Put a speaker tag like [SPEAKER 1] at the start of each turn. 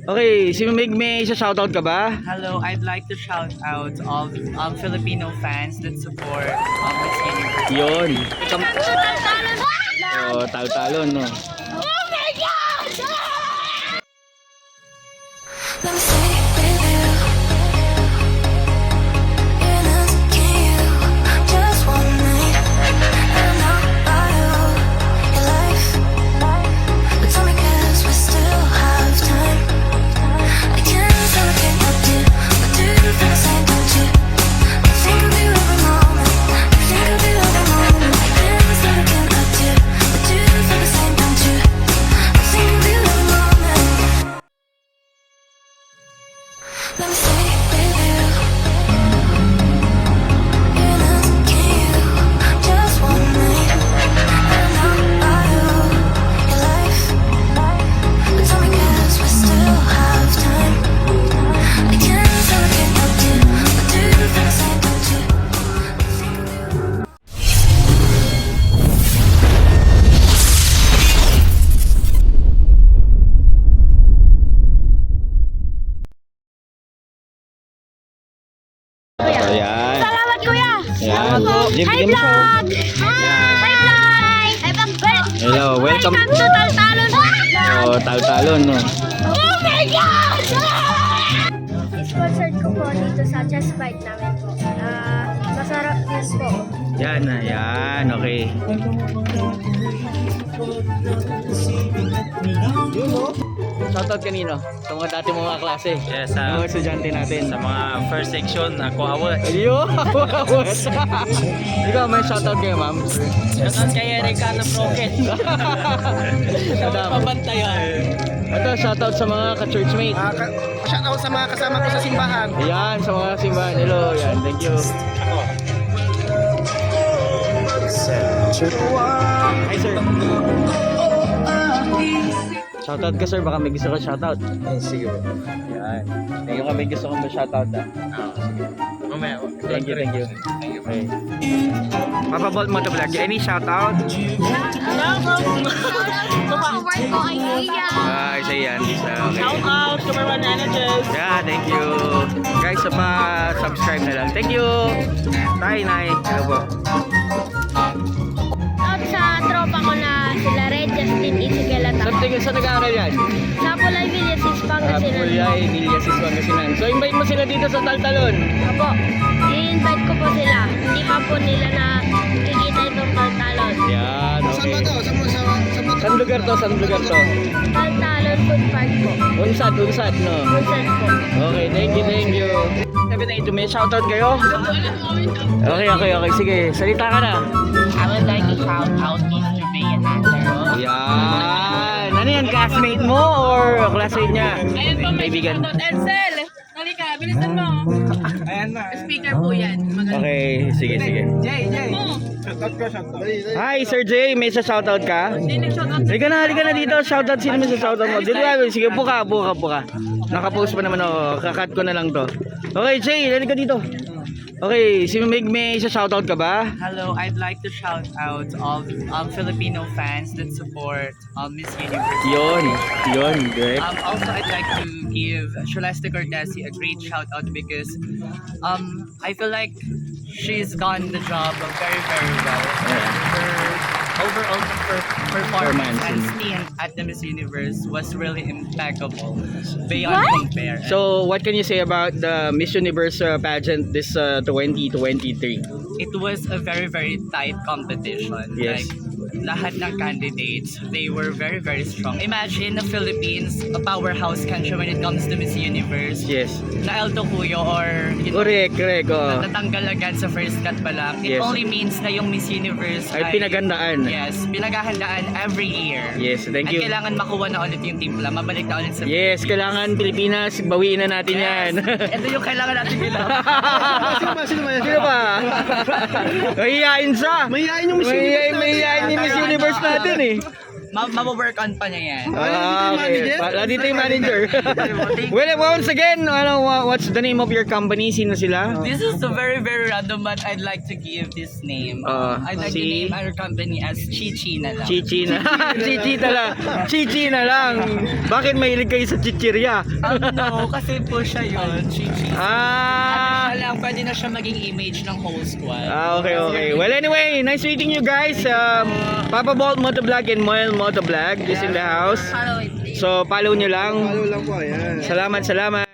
[SPEAKER 1] Okay, si Mig, may isa-shoutout ka ba?
[SPEAKER 2] Hello, I'd like to shout out all Filipino fans that support Miss Universe.
[SPEAKER 1] Yun. Oh, taltalon, no?
[SPEAKER 3] Oh my God!
[SPEAKER 4] Let me stay with you. You're not you. Just one night. I'm not by your life. But tell me 'cause we still have time. I can't say I can't help you, but do you feel the same, don't you? I think of you every moment. I think of you every moment. I can't say I can't help you, but do you feel the same, don't you? I think of you every moment. Let me stay with you. You're not you. Just one night. I'm not by your life. But tell me 'cause we still have time. I can't say I can't help you, but do you feel the same, don't you? I think of you.
[SPEAKER 1] Ayan.
[SPEAKER 3] Salamat kuya!
[SPEAKER 1] Ayan.
[SPEAKER 3] Hi
[SPEAKER 1] Bigyan mo siya.
[SPEAKER 3] vlog! Hi vlog!
[SPEAKER 1] Hello, welcome.
[SPEAKER 3] Welcome to Taltalon Food Park!
[SPEAKER 1] Oh, taltalon, no?
[SPEAKER 3] Oh my God! Sponsored ko po dito sa chest bite namin po. Masarap din po.
[SPEAKER 1] Yan, ayan. Okay. Shoutout kanino? Sa mga dati mga klase.
[SPEAKER 5] Yes,
[SPEAKER 1] Mga estudyante natin.
[SPEAKER 5] sa mga first section, ako award.
[SPEAKER 1] Ayun! Ikaw, may shoutout kayo, ma'am?
[SPEAKER 5] Shoutout kay Erika na broken.
[SPEAKER 1] Madam.
[SPEAKER 5] Pabantayan.
[SPEAKER 1] Ito, shoutout sa mga ka-churchmate.
[SPEAKER 6] Shoutout sa mga kasama ko sa simbahan.
[SPEAKER 1] Ayan, sa mga simbahan. Hello, yan. Thank you. Hi, sir. Shoutout ka, sir. Baka may gusto ka shoutout.
[SPEAKER 6] Ay, sige.
[SPEAKER 1] Ayan. Thank you ka. May gusto kang shoutout, ha?
[SPEAKER 5] Mamaya.
[SPEAKER 1] Thank you, thank you. Okay.
[SPEAKER 6] Papa Bolt mo to vlog. Any shoutout?
[SPEAKER 3] Work ko ay kuya.
[SPEAKER 1] Isa yan. Isa, okay.
[SPEAKER 5] out to my managers.
[SPEAKER 1] Yeah, thank you. Guys, subscribe na lang. Thank you. Tay, Nay. Hello po.
[SPEAKER 3] At sa tropa ko na sila Red, Justin, Ezekiel at ako.
[SPEAKER 1] Saan nag-aaral yan?
[SPEAKER 3] Sa Pulay Villasis, Pangasinan.
[SPEAKER 1] Pulay, Villasis, Pangasinan. So, invite mo sila dito sa Taltalon.
[SPEAKER 3] Apo, i-invite ko po sila. Hindi pa po nila na kikita itong Taltalon.
[SPEAKER 1] Yan, okay. Saan lugar to? Saan lugar to?
[SPEAKER 3] Taltalon Food Park po.
[SPEAKER 1] Unsad, no?
[SPEAKER 3] Busan po.
[SPEAKER 1] Okay, thank you, thank you. 782, may shoutout kayo? Okay. Sige, salita ka na.
[SPEAKER 2] I would like to shout out Mr. Bay and Hunter.
[SPEAKER 1] Yan. Ano yan, classmate mo or classmate niya? Kaibigan.
[SPEAKER 7] Edsel! Halika, bilisan mo.
[SPEAKER 6] Ayan na.
[SPEAKER 7] Speaker po yan.
[SPEAKER 1] Okay, sige.
[SPEAKER 6] Jay. Shoutout ko, shoutout.
[SPEAKER 1] Hi, Sir Jay, may shoutout ka? Halika na dito. Shoutout, sino may shoutout mo? Dito ka, sige, buka. Nakapost pa naman ako. Kakat ko na lang to. Okay, Jay, halika dito. Okay, si Mig, may isa-shoutout ka ba?
[SPEAKER 2] Hello, I'd like to shout out all Filipino fans that support Miss Universe.
[SPEAKER 1] Yun, great.
[SPEAKER 2] Also, I'd like to give Celeste Cortesi a great shout out because I feel like she's done the job very, very well. Her overall performance and stint at the Miss Universe was really impeccable, beyond compare.
[SPEAKER 1] So, what can you say about the Miss Universe pageant this 2023?
[SPEAKER 2] It was a very, very tight competition.
[SPEAKER 1] Yes.
[SPEAKER 2] Like, lahat ng candidates, they were very, very strong. Imagine the Philippines, a powerhouse country when it comes to Miss Universe.
[SPEAKER 1] Yes.
[SPEAKER 2] Na El Tocuyo or
[SPEAKER 1] Correct. Oh.
[SPEAKER 2] natatanggal agad sa first cut pa lang. It
[SPEAKER 1] Yes.
[SPEAKER 2] only means na yung Miss Universe
[SPEAKER 1] Ay pinagandaan.
[SPEAKER 2] Yes, pinaghahandaan every year.
[SPEAKER 1] Yes, thank
[SPEAKER 2] At
[SPEAKER 1] you.
[SPEAKER 2] kailangan makuha na ulit yung timpla, mabalik na ulit sa
[SPEAKER 1] Yes, kailangan Pilipinas, bawiin na natin yan.
[SPEAKER 2] Ito yung kailangan natin ginawa.
[SPEAKER 6] Sino ba?
[SPEAKER 1] Sino ba? Mahihain siya.
[SPEAKER 6] Mahihain yung Miss Universe natin.
[SPEAKER 1] Mahihain yung Miss Universe natin eh.
[SPEAKER 2] Mabawork on pa niya yan.
[SPEAKER 1] Okay. Dito yung manager. Well, once again, what's the name of your company? Sino sila?
[SPEAKER 2] This is a very, very random, but I'd like to give this name. I'd like to name our company as Chichi na lang.
[SPEAKER 1] Chichi na. Chichi na lang. Bakit mahilig kayo sa chichirya?
[SPEAKER 2] No, kasi po siya yun, Chichi.
[SPEAKER 1] Ah.
[SPEAKER 2] Siya lang, pwede na siya maging image ng whole squad.
[SPEAKER 1] Okay. Well, anyway, nice meeting you guys. Papa Bolt Motovlog and Moel Motovlog is in the house.
[SPEAKER 3] Follow it, please.
[SPEAKER 1] So, follow nyo lang.
[SPEAKER 6] Follow lang po, ayan.
[SPEAKER 1] Salamat.